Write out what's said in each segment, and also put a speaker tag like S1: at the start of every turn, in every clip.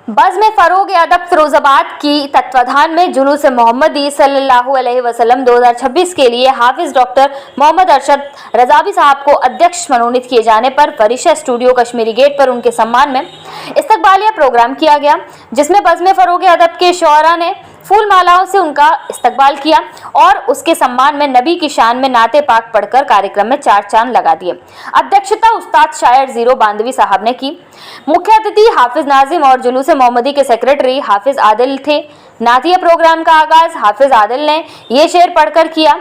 S1: बज़्म फ़रोग़ अदब फ़िरोज़ाबाद की तत्वाधान में जुलूस मोहम्मदी सल्लल्लाहु अलैहि वसल्लम 2026 के लिए हाफिज़ डॉक्टर मोहम्मद अरशद रज़ावी साहब को अध्यक्ष मनोनीत किए जाने पर फरिशा स्टूडियो कश्मीरी गेट पर उनके सम्मान में इस्तकबालिया प्रोग्राम किया गया, जिसमें बज़्म फ़रोग़ अदब के शोअरा ने फूल मालाओं से उनका इस्तकबाल किया और उसके सम्मान में नबी की शान में नाते पाक पढ़कर कार्यक्रम में चार चांद लगा दिए। अध्यक्षता उस्ताद शायर जीरो बांदवी साहब ने की। मुख्य अतिथि हाफिज नाजिम और जुलूस मोहम्मदी के सेक्रेटरी हाफिज आदिल थे। नातिया प्रोग्राम का आगाज हाफिज आदिल ने ये शेर पढ़कर किया।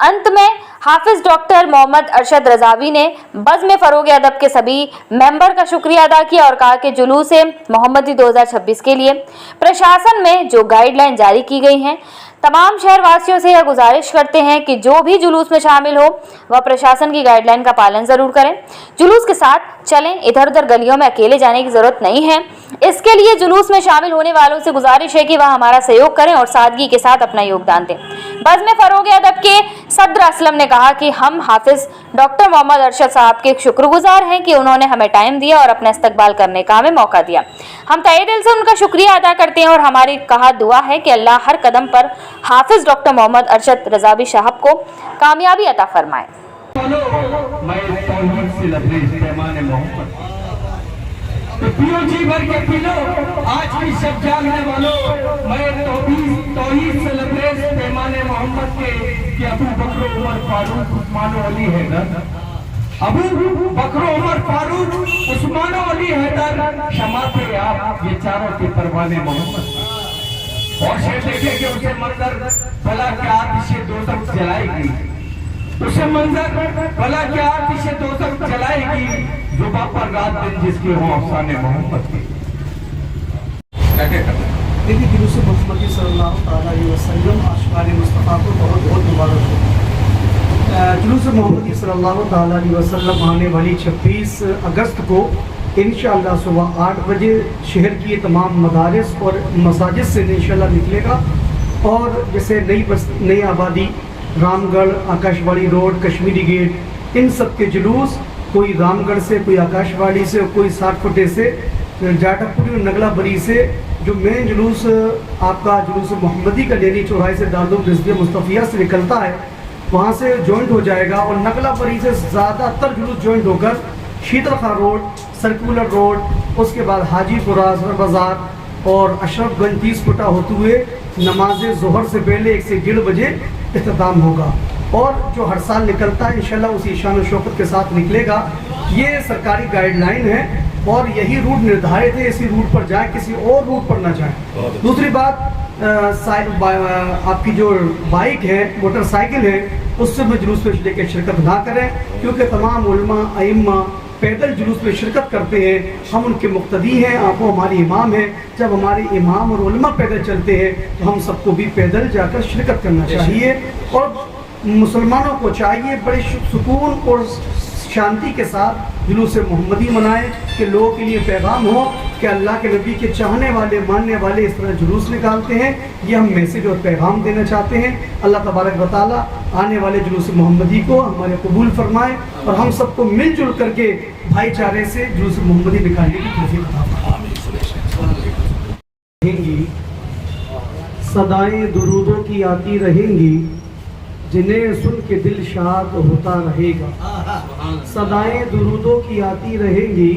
S1: अंत में हाफिज डॉक्टर मोहम्मद अरशद रज़ावी ने बज़्म फ़रोग़ अदब के सभी मेंबर का शुक्रिया अदा किया और कहा कि जुलूस मोहम्मदी 2026 के लिए प्रशासन में जो गाइडलाइन जारी की गई हैं, तमाम शहरवासियों से यह गुजारिश करते हैं कि जो भी जुलूस में शामिल हो वह प्रशासन की गाइडलाइन का पालन जरूर करें। जुलूस के साथ चलें, इधर उधर गलियों में अकेले जाने की जरूरत नहीं है। इसके लिए जुलूस में शामिल होने वालों से गुजारिश है कि वह हमारा सहयोग करें और सादगी के साथ अपना योगदान दें। बज़्म फ़रोग़ अदब के सदर असलम ने कहा कि हम हाफिज डॉक्टर मोहम्मद अरशद साहब के शुक्रगुजार हैं कि उन्होंने हमें टाइम दिया और अपना इस्तकबाल करने का हमें मौका दिया। हम तहे दिल से उनका शुक्रिया अदा करते हैं और हमारी कहा दुआ है कि अल्लाह हर कदम पर हाफिज डॉक्टर मोहम्मद अरशद रज़ावी साहब को कामयाबी अता फरमाए।
S2: जी भर के पिलो आज की सब जानने वालों, मैं तौहीद से लबरेज पैमाने मोहम्मद के कि अबू बकर उमर फारूक उस्मान अली हैदर, अबू बकर उमर फारूक उस्मान अली हैदर क्षमा थे आप ये चारों के परवाने मोहम्मद। और शेर देखे कि उसे मंजर भला क्या आतिशे दोज़ख जलाएगी, उसे मंजर भला क्या आतिशे दोज़ख जलाएगी, जुबा पर रात दिन जिसके हो अफसाने मोहम्मद की।
S3: देखिए, जुलूस मोहम्मदी सल्लल्लाहु अलैहि वसल्लम आशिक़ाने मुस्तफ़ा को बहुत बहुत मुबारक हो। जुलूस मोहम्मदी सल्लल्लाहु अलैहि वसल्लम आने वाली 26 अगस्त को इंशाअल्लाह सुबह 8 बजे शहर की तमाम मदारिस और मसाजिद से इंशाअल्लाह निकलेगा। और जैसे नई आबादी, रामगढ़, आकाशवाणी रोड, कश्मीरी गेट, इन सब के जुलूस कोई रामगढ़ से, कोई आकाशवाणी से, कोई 60 फुटे से, जाटापुरी, नगला बरी से जो मेन जुलूस आपका जुलूस मोहम्मदी का डेरी चौराहे से दादुम रिज़्क़ मुस्तफ़िया से निकलता है, वहाँ से जॉइंट हो जाएगा। और नगला बरी से ज़्यादातर जुलूस जॉइंट होकर शीतल खां रोड, सर्कुलर रोड, उसके बाद हाजीपुरा बाज़ार और अशरफगंज 30 फुटा होते हुए नमाज ज़ोहर से पहले 1 से 1:30 बजे इख्तिताम होगा। और जो हर साल निकलता है इंशाल्लाह उसी शान शौकत के साथ निकलेगा। ये सरकारी गाइडलाइन है और यही रूट निर्धारित है, इसी रूट पर जाए, किसी और रूट पर ना जाए। दूसरी बात, आपकी जो बाइक है, मोटरसाइकिल है, उससे भी जुलूस में लेकर शिरकत ना करें, क्योंकि तमाम उलमा अइम्मा पैदल जुलूस में शिरकत करते हैं। हम उनके मुक्तदी हैं, आपको हमारी इमाम है। जब हमारे इमाम और उलमा पैदल चलते हैं तो हम सबको भी पैदल जाकर शिरकत करना चाहिए। और मुसलमानों को चाहिए बड़े सुकून और शांति के साथ जुलूस मोहम्मदी मनाएं कि लोगों के लिए पैगाम हो कि अल्लाह के नबी के चाहने वाले, मानने वाले इस तरह जुलूस निकालते हैं। ये हम मैसेज और पैगाम देना चाहते हैं। अल्लाह तबारक व तआला आने वाले जुलूस मोहम्मदी को हमारे कबूल फरमाए और हम सबको मिलजुल करके भाईचारे से जुलूस मोहम्मदी निकालने की तौफीक अता फरमाए। सदाएं दुरूदों की आती रहेंगी, जिन्हें सुन के दिल शाद होता रहेगा। सदाएं दुरूदों की आती रहेंगी,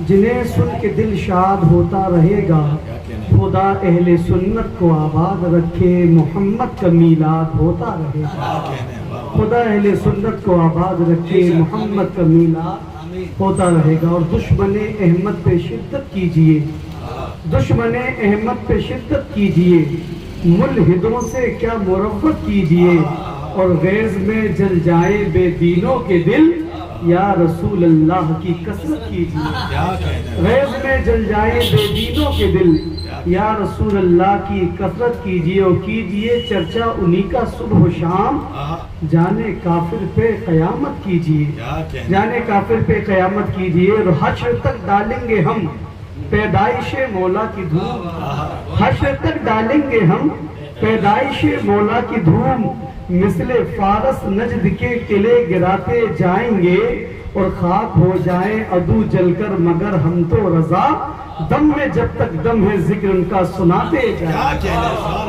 S3: जिन्हें सुन के दिल शाद होता रहेगा। खुदा अहले सुन्नत को आबाद रखे, मोहम्मद का मीलाद होता रहेगा। खुदा अहले सुन्नत को आबाद रखे, मोहम्मद का मीलाद होता रहेगा। और दुश्मने अहमद पे शिद्दत कीजिए, दुश्मने अहमद पे शिद्दत कीजिए, मुल्हिदों से क्या मुरव्वत कीजिए। और गैज़ में जल जाए बेदीनों के दिल, या रसूल अल्लाह की कसरत कीजिए। गैज़ में जल जाए बेदीनों के दिल, या रसूल अल्लाह की कसरत कीजिए। और कीजिए चर्चा उन्हीं का सुबह शाम, जाने काफिर पे क़यामत कीजिए, जाने काफिर पे क़यामत कीजिए। और हश्र तक डालेंगे हम पैदाइशे मौला की धूम, हश्र तक डालेंगे हम पैदाइशे मौला की धूम। मिसले फारस नजद के किले गिराते जाएंगे, और खाक हो जाए अदू जलकर मगर हम तो रजा दम में जब तक दम है जिक्र उनका सुनाते जाएंगे,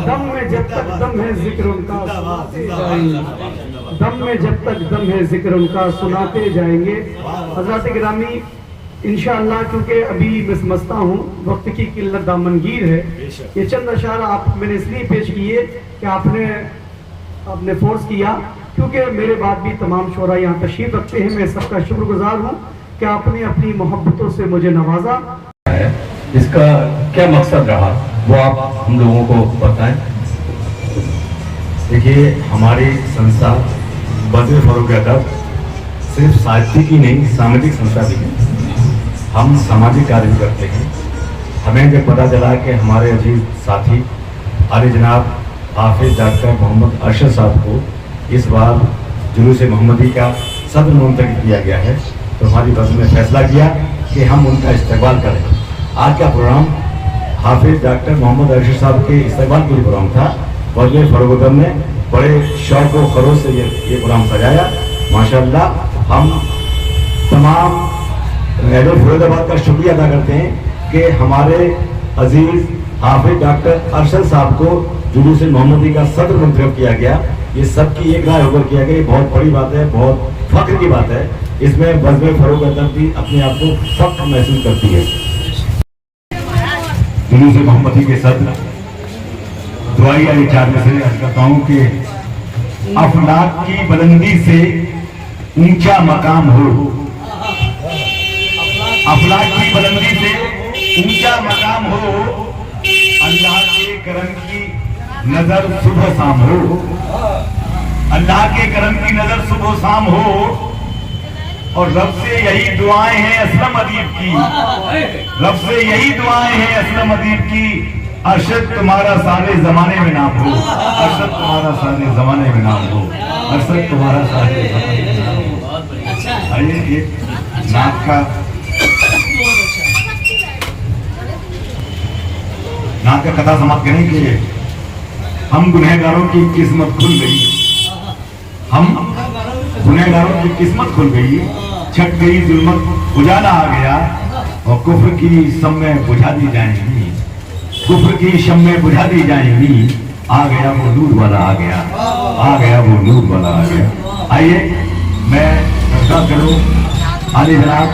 S3: दम में जब तक दम है जिक्र उनका सुनाते जाएंगे, दम में जब तक दम है जिक्र उनका सुनाते जाएंगे। हज़रात गिरामी, इंशाअल्लाह क्योंकि अभी मैं समझता हूँ वक्त की किल्लत दामनगीर है, ये चंद अशार आप मैंने इसलिए पेश किए कि आपने फोर्स किया, क्योंकि मेरे बाद भी तमाम शोरा यहाँ तशरीफ रखते हैं। मैं सबका शुक्रगुजार हूँ कि आपने अपनी मोहब्बतों से मुझे नवाजा।
S4: इसका क्या मकसद रहा वो आप हम लोगों को बताएं। देखिए, हमारी संस्था बज़्र फ़रोग़ अदब सिर्फ साहित्यिक ही नहीं, सामाजिक संस्था भी है। हम सामाजिक कार्य करते हैं। हमें जब पता चला कि हमारे अजीज साथी आले जनाब हाफिज डॉक्टर मोहम्मद अरशद साहब को इस बार जुलूस मोहम्मदी का सदर मुंतखब किया गया है, तो हमारी बज़्र ने फैसला किया कि हम उनका इस्तकबाल करें। आज का प्रोग्राम हाफिज डॉक्टर मोहम्मद अरशद साहब के इस्तकबाल के लिए प्रोग्राम था। बज़्र फ़रोग़ अदब ने बड़े शौक़ व खरोश से ये प्रोग्राम सजाया। माशाअल्लाह, हम तमाम फिरोजाबाद का शुक्रिया अदा करते हैं कि हमारे अजीज हाफिज डॉक्टर अरशद साहब को जुलूस मोहम्मदी का सदर मुंतखब किया गया। ये सबकी एक राय होकर किया गया, ये बहुत बड़ी बात है, बहुत फख्र की बात है। इसमें बज़्र फ़रोग़ अदब भी अपने आप को फख्र महसूस करती है। जुलूस मोहम्मदी के सदर दुआई वाली चार में से अर्ज करता हूँ कि अफलाक की बुलंदी से ऊंचा मकाम हो, अफलाक की बुलंदी से ऊंचा मकाम हो, अल्लाह के करम की नजर सुबह शाम हो, अल्लाह के करम की नजर सुबह शाम हो। और रब से यही दुआएं हैं असलम अदीब की, रब से यही दुआएं हैं असलम अदीब की, अरशद तुम्हारा सारे जमाने में नाम हो, अरशद तुम्हारा सारे जमाने में नाम हो, अरशद तुम्हारा सारे जमाने में नाम हो। आइए एक नात का कथा समाप्त करें कि हम गुनहगारों की किस्मत खुल गई, हम गुनहगारों की किस्मत खुल गई, छट गई जुल्मत, उजाला आ गया और कुफ्र की शम्में बुझा दी जाएंगी, कुफ्र की शम्में बुझा दी जाएंगी। आ गया वो नूर वाला, आ गया, आ गया वो नूर वाला, आ गया। आइए मैं दरख्वास्त करूं आले जनाब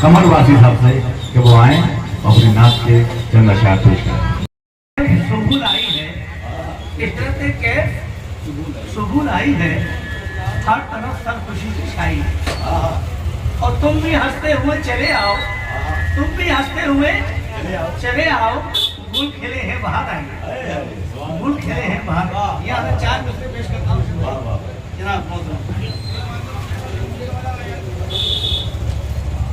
S4: कमर वासी साहब से कि वो आए अपने नात के चंद अशार पेश करें।
S3: सुबुल आई है, इस तरह से कैफ सुबुल आई है, हर तरफ सर खुशी की छाई, और तुम भी हंसते हुए चले आओ, तुम भी हंसते हुए चले आओ। गुल खिले हैं बाहर आइए, गुल खिले हैं बाहर। यहाँ चार मिसरे पेश करता हूँ जनाब।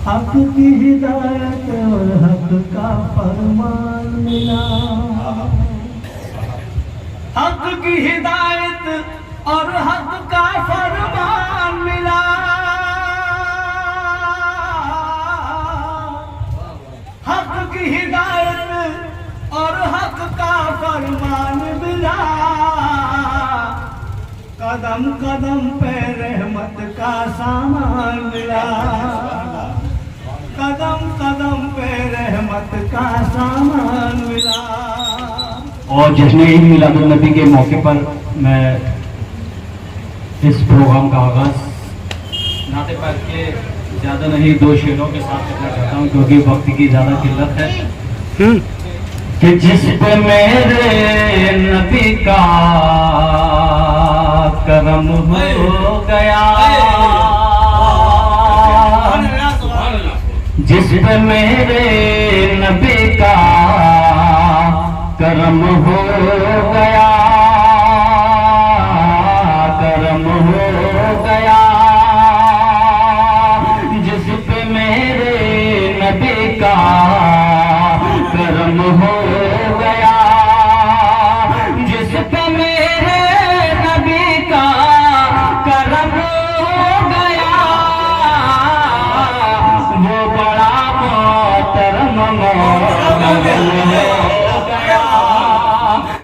S3: हक की हिदायत और हक का फरमान मिला, हक की हिदायत और हक का फरमान मिला, हक की हिदायत और हक का फरमान मिला, कदम कदम पे रहमत का सामान मिला, कदम कदम पे रहमत का सामान मिला।
S5: और जश्न ईद मिलादुन नबी के मौके पर मैं इस प्रोग्राम का आगाज नाते पाक के ज़्यादा नहीं दो शेरों के साथ करना चाहता हूँ, क्योंकि वक्त की ज़्यादा किल्लत है। कि जिस पे मेरे नबी का करम हो गया, जिस पे मेरे नबी का करम हो गया, करम हो गया, जिस पे मेरे नबी का